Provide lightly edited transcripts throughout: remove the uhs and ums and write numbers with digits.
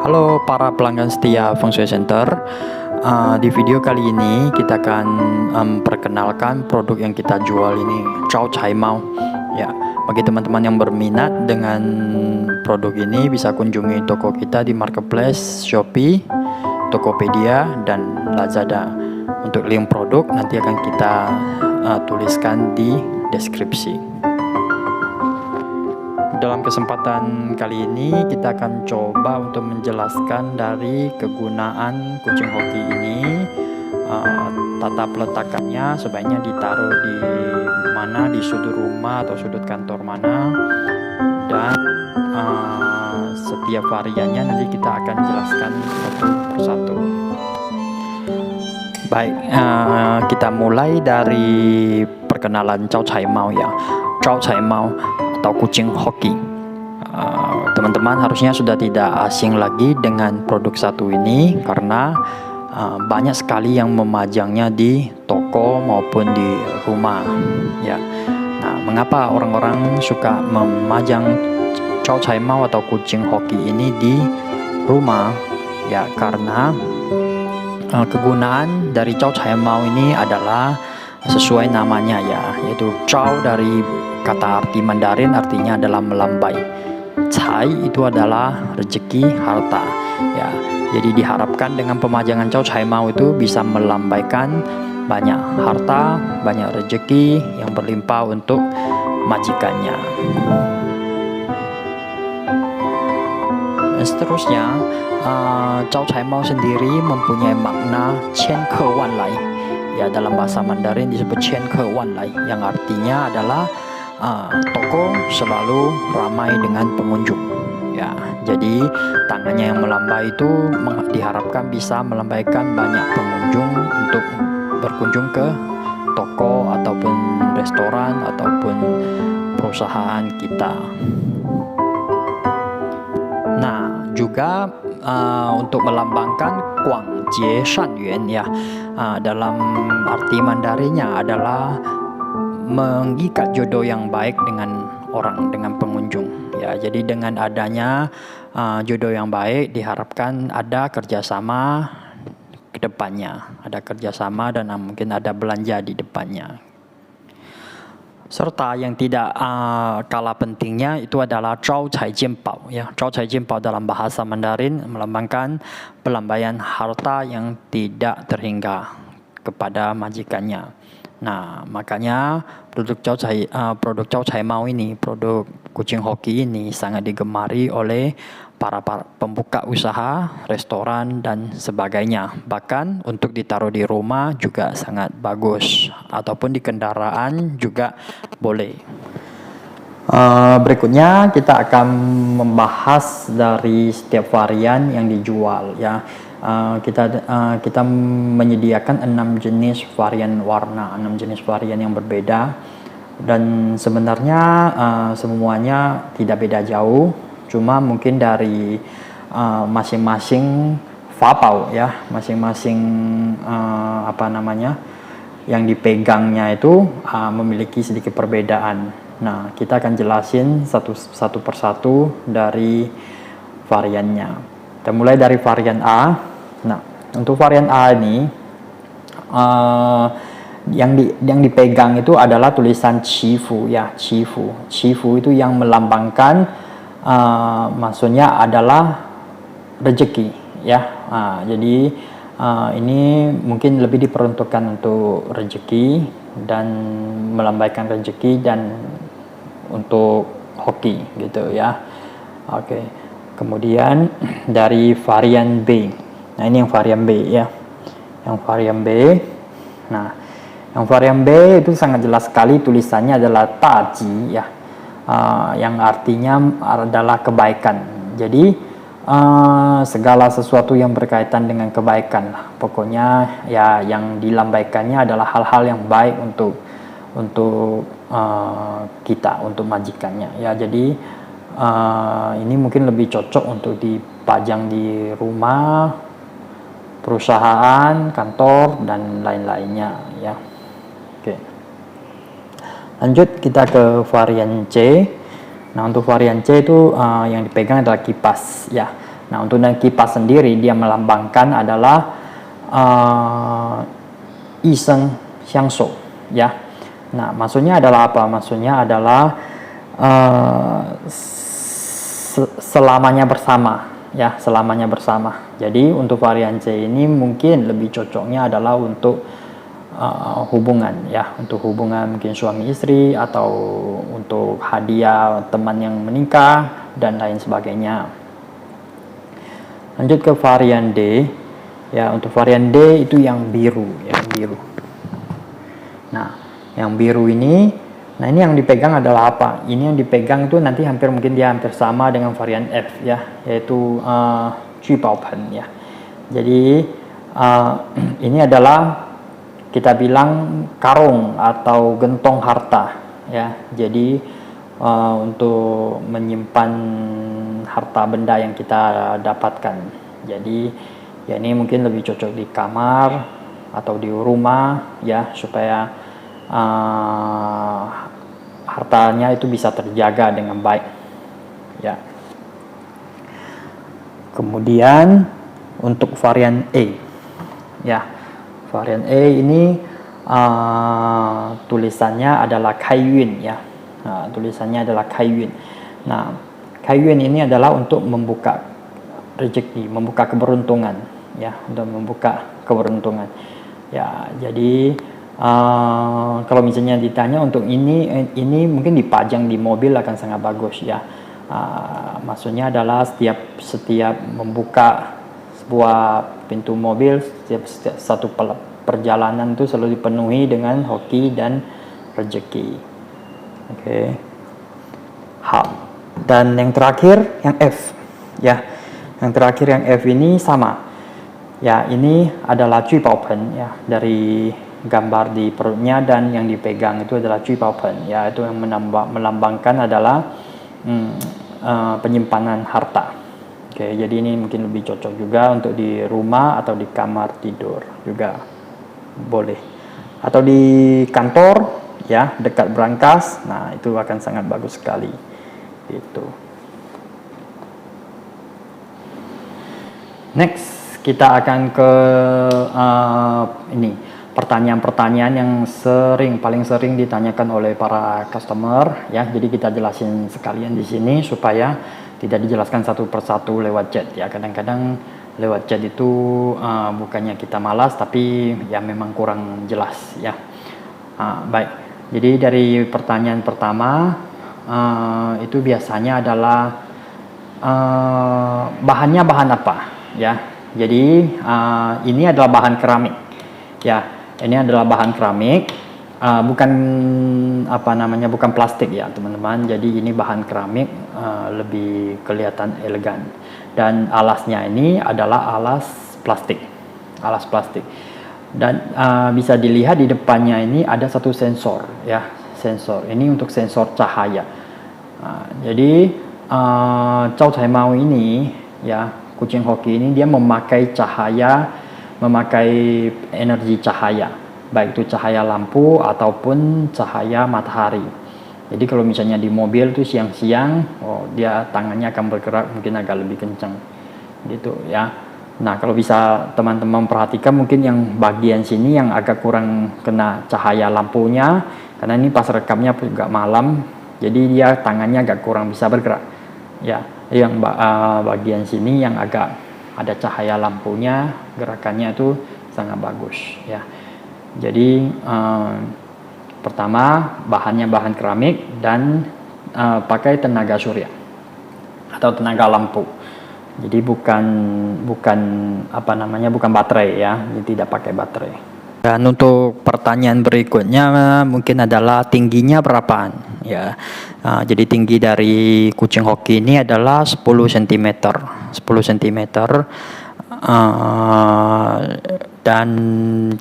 Halo para pelanggan setia Feng Shui Center. Di video kali ini kita akan memperkenalkan produk yang kita jual ini, Zhao Cai Mao. Ya, bagi teman-teman yang berminat dengan produk ini bisa kunjungi toko kita di Marketplace, Shopee, Tokopedia, dan Lazada. Untuk link produk nanti akan kita tuliskan di deskripsi. Dalam kesempatan kali ini kita akan coba untuk menjelaskan dari kegunaan kucing hoki ini. Tata peletakannya sebaiknya ditaruh di mana, di sudut rumah atau sudut kantor mana, dan setiap variannya nanti kita akan jelaskan satu persatu. Baik, kita mulai dari perkenalan Zhao Cai Mao ya. Zhao Cai Mao atau kucing hoki. Teman-teman harusnya sudah tidak asing lagi dengan produk satu ini karena banyak sekali yang memajangnya di toko maupun di rumah ya. Nah, mengapa orang-orang suka memajang Zhao Cai Mao atau kucing hoki ini di rumah? Ya, karena kegunaan dari Zhao Cai Mao ini adalah sesuai namanya ya, yaitu Zhao dari kata arti Mandarin artinya adalah melambai. Cai itu adalah rezeki, harta ya. Jadi diharapkan dengan pemajangan Zhao Cai Mao itu bisa melambaikan banyak harta, banyak rezeki yang berlimpah untuk majikannya. Dan seterusnya, Zhao Cai Mao sendiri mempunyai makna Qian Ke Wan Lai. Ya, dalam bahasa Mandarin disebut Qian Ke Wan Lai, yang artinya adalah toko selalu ramai dengan pengunjung ya. Jadi tangannya yang melambai itu diharapkan bisa melambaikan banyak pengunjung untuk berkunjung ke toko ataupun restoran ataupun perusahaan kita. Nah, juga untuk melambangkan Guang Jie Shan Yuan ya, dalam arti Mandarinnya adalah mengikat jodoh yang baik dengan orang, dengan pengunjung ya. Jadi dengan adanya jodoh yang baik diharapkan ada kerjasama ke depannya, ada kerjasama dan mungkin ada belanja di depannya. Serta yang tidak kalah pentingnya itu adalah Zhao Cai Jian Bao ya. Zhao Cai Jian Bao dalam bahasa Mandarin melambangkan pelambaian harta yang tidak terhingga kepada majikannya. Nah, makanya produk Zhao Cai Mao ini, produk kucing hoki ini sangat digemari oleh para pembuka usaha, restoran dan sebagainya. Bahkan untuk ditaruh di rumah juga sangat bagus, ataupun di kendaraan juga boleh. Berikutnya kita akan membahas dari setiap varian yang dijual ya. Kita menyediakan 6 jenis varian warna, 6 jenis varian yang berbeda, dan sebenarnya semuanya tidak beda jauh, cuma mungkin dari masing-masing fapau ya, masing-masing yang dipegangnya itu memiliki sedikit perbedaan. Nah, kita akan jelasin satu persatu dari variannya. Kita mulai dari varian A. Nah, untuk varian A ini yang dipegang itu adalah tulisan Qifu ya, Qifu. Qifu itu yang melambangkan maksudnya adalah rezeki ya. Jadi ini mungkin lebih diperuntukkan untuk rezeki dan melambaikan rezeki dan untuk hoki gitu ya. Oke. Kemudian dari varian B. Nah, ini yang varian B ya. Yang varian B. Nah, yang varian B itu sangat jelas sekali tulisannya adalah Taji ya. Yang artinya adalah kebaikan. Jadi segala sesuatu yang berkaitan dengan kebaikan lah. Pokoknya ya yang dilambaikannya adalah hal-hal yang baik untuk kita, untuk majikannya ya. Jadi ini mungkin lebih cocok untuk dipajang di rumah, perusahaan, kantor dan lain-lainnya ya. Oke. Lanjut kita ke varian C. Nah, untuk varian C itu yang dipegang adalah kipas ya. Nah, untuk kipas sendiri dia melambangkan adalah Yisheng Xiangshou, ya. Nah, maksudnya adalah apa? Maksudnya adalah selamanya bersama, ya, selamanya bersama. Jadi untuk varian C ini mungkin lebih cocoknya adalah untuk hubungan, ya, untuk hubungan mungkin suami istri atau untuk hadiah teman yang menikah dan lain sebagainya. Lanjut ke varian D, ya. Untuk varian D itu yang biru, yang biru. Nah, yang biru ini, nah ini yang dipegang adalah apa? Ini yang dipegang itu nanti mungkin dia hampir sama dengan varian F, ya, yaitu Ju Bao Pen, ya. Jadi ini adalah kita bilang karung atau gentong harta, ya. Jadi untuk menyimpan harta benda yang kita dapatkan. Jadi ya ini mungkin lebih cocok di kamar atau di rumah, ya, supaya hartanya itu bisa terjaga dengan baik, ya. Kemudian untuk varian E, ya, varian E ini tulisannya adalah Kaiyun, ya. Tulisannya adalah Kaiyun. Nah, Kaiyun ini adalah untuk membuka rezeki, membuka keberuntungan, ya, untuk membuka keberuntungan. Ya, jadi kalau misalnya ditanya untuk ini mungkin dipajang di mobil akan sangat bagus, ya. Maksudnya adalah setiap membuka sebuah pintu mobil, setiap satu perjalanan itu selalu dipenuhi dengan hoki dan rezeki. Oke. Dan yang terakhir yang F, ya. Yang terakhir yang F ini sama. Ya, ini adalah Ju Bao Pen, ya, dari gambar di perutnya, dan yang dipegang itu adalah Ju Bao Pen, ya, itu yang melambangkan adalah penyimpanan harta. Oke, jadi ini mungkin lebih cocok juga untuk di rumah atau di kamar tidur juga boleh, atau di kantor, ya, dekat brankas. Nah, itu akan sangat bagus sekali gitu. Next, kita akan ke ini pertanyaan-pertanyaan yang paling sering ditanyakan oleh para customer, ya. Jadi kita jelasin sekalian di sini supaya tidak dijelaskan satu persatu lewat chat, ya. Kadang-kadang lewat chat itu bukannya kita malas, tapi ya memang kurang jelas, ya. Baik. Jadi dari pertanyaan pertama itu biasanya adalah bahannya bahan apa, ya. Jadi ini adalah bahan keramik, ya. Ini adalah bahan keramik, bukan bukan plastik, ya, teman-teman. Jadi ini bahan keramik, lebih kelihatan elegan. Dan alasnya ini adalah alas plastik. Dan bisa dilihat di depannya ini ada satu sensor, ya, sensor. Ini untuk sensor cahaya. Jadi Chow Tai Mau ini, ya, kucing hoki ini dia memakai energi cahaya, baik itu cahaya lampu ataupun cahaya matahari. Jadi kalau misalnya di mobil tuh siang-siang, dia tangannya akan bergerak mungkin agak lebih kencang, gitu, ya. Nah, kalau bisa teman-teman perhatikan mungkin yang bagian sini yang agak kurang kena cahaya lampunya, karena ini pas rekamnya juga malam, jadi dia tangannya agak kurang bisa bergerak, ya. Yang bagian sini yang agak ada cahaya lampunya, gerakannya itu sangat bagus, ya. Jadi pertama bahannya bahan keramik dan pakai tenaga surya atau tenaga lampu. Jadi bukan baterai, ya. Jadi tidak pakai baterai. Dan untuk pertanyaan berikutnya mungkin adalah tingginya berapaan, ya. Jadi tinggi dari kucing hoki ini adalah 10 cm. Dan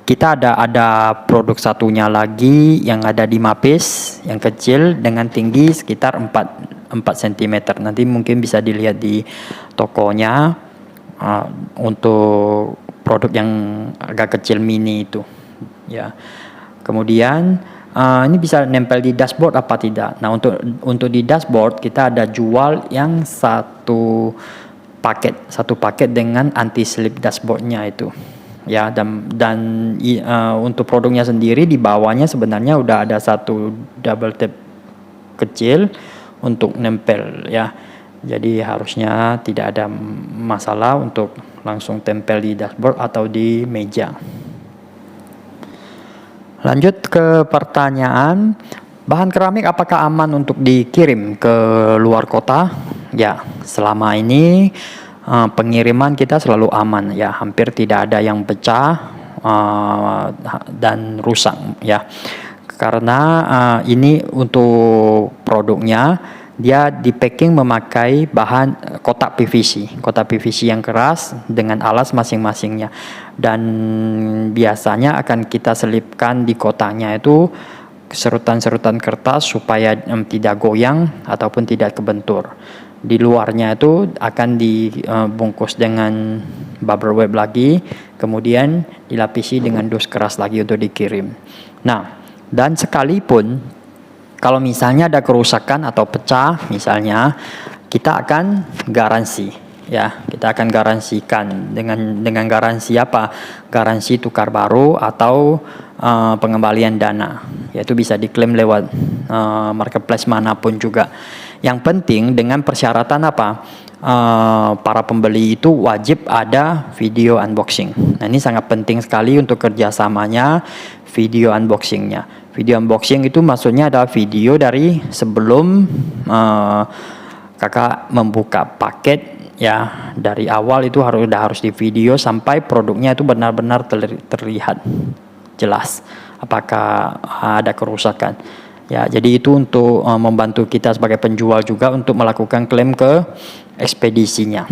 kita ada produk satunya lagi yang ada di Mapes yang kecil dengan tinggi sekitar 4 cm. Nanti mungkin bisa dilihat di tokonya untuk produk yang agak kecil mini itu, ya. Kemudian ini bisa nempel di dashboard apa tidak. Nah, untuk di dashboard kita ada jual yang satu satu paket dengan anti slip dashboardnya itu. Ya, dan untuk produknya sendiri di bawahnya sebenarnya udah ada satu double tap kecil untuk nempel ya. Jadi harusnya tidak ada masalah untuk langsung tempel di dashboard atau di meja. Lanjut ke pertanyaan, bahan keramik apakah aman untuk dikirim ke luar kota? Ya, selama ini pengiriman kita selalu aman ya, hampir tidak ada yang pecah dan rusak ya. Karena ini untuk produknya dia di packing memakai bahan kotak PVC yang keras dengan alas masing-masingnya, dan biasanya akan kita selipkan di kotaknya itu serutan-serutan kertas supaya tidak goyang ataupun tidak kebentur. Di luarnya itu akan dibungkus dengan bubble wrap lagi, kemudian dilapisi dengan dus keras lagi untuk dikirim. Nah, dan sekalipun kalau misalnya ada kerusakan atau pecah misalnya, kita akan garansi ya, kita akan garansikan dengan garansi apa? Garansi tukar baru atau pengembalian dana, yaitu bisa diklaim lewat marketplace manapun juga. Yang penting dengan persyaratan apa? Para pembeli itu wajib ada video unboxing. Nah, ini sangat penting sekali untuk kerjasamanya video unboxingnya. Video unboxing itu maksudnya adalah video dari sebelum kakak membuka paket ya, dari awal itu harus di video sampai produknya itu benar-benar terlihat jelas apakah ada kerusakan. Ya, jadi itu untuk membantu kita sebagai penjual juga untuk melakukan klaim ke ekspedisinya.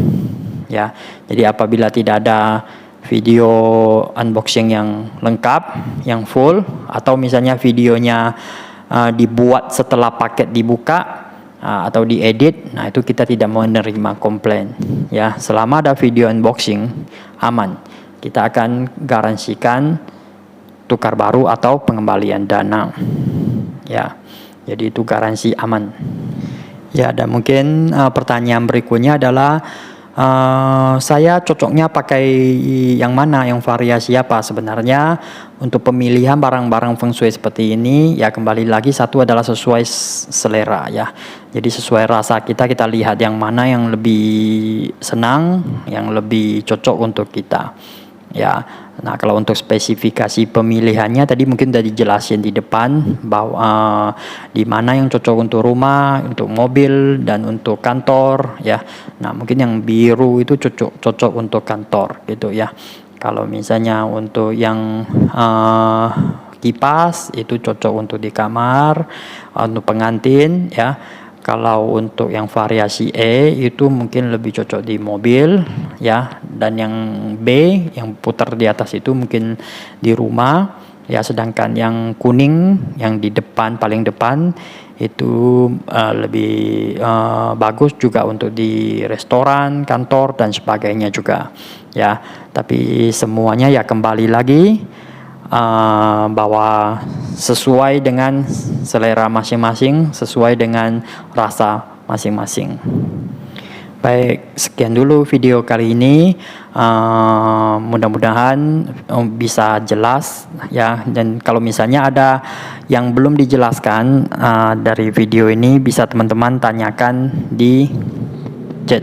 Ya, jadi apabila tidak ada video unboxing yang lengkap, yang full, atau misalnya videonya dibuat setelah paket dibuka atau diedit, nah itu kita tidak menerima komplain. Ya, selama ada video unboxing aman, kita akan garansikan tukar baru atau pengembalian dana. Ya, jadi itu garansi aman. Ya, dan mungkin pertanyaan berikutnya adalah saya cocoknya pakai yang mana, yang variasi apa? Sebenarnya untuk pemilihan barang-barang feng shui seperti ini ya, kembali lagi satu adalah sesuai selera ya. Jadi sesuai rasa kita lihat yang mana yang lebih senang, yang lebih cocok untuk kita. Ya, nah kalau untuk spesifikasi pemilihannya tadi mungkin sudah dijelasin di depan bahwa di mana yang cocok untuk rumah, untuk mobil, dan untuk kantor ya. Nah mungkin yang biru itu cocok untuk kantor gitu ya. Kalau misalnya untuk yang kipas itu cocok untuk di kamar, untuk pengantin ya. Kalau untuk yang variasi E itu mungkin lebih cocok di mobil ya, dan yang B yang putar di atas itu mungkin di rumah ya, sedangkan yang kuning yang di depan, paling depan itu lebih bagus juga untuk di restoran, kantor, dan sebagainya juga ya. Tapi semuanya ya kembali lagi bahwa sesuai dengan selera masing-masing, sesuai dengan rasa masing-masing. Baik, sekian dulu video kali ini. Mudah-mudahan bisa jelas ya, dan kalau misalnya ada yang belum dijelaskan dari video ini bisa teman-teman tanyakan di chat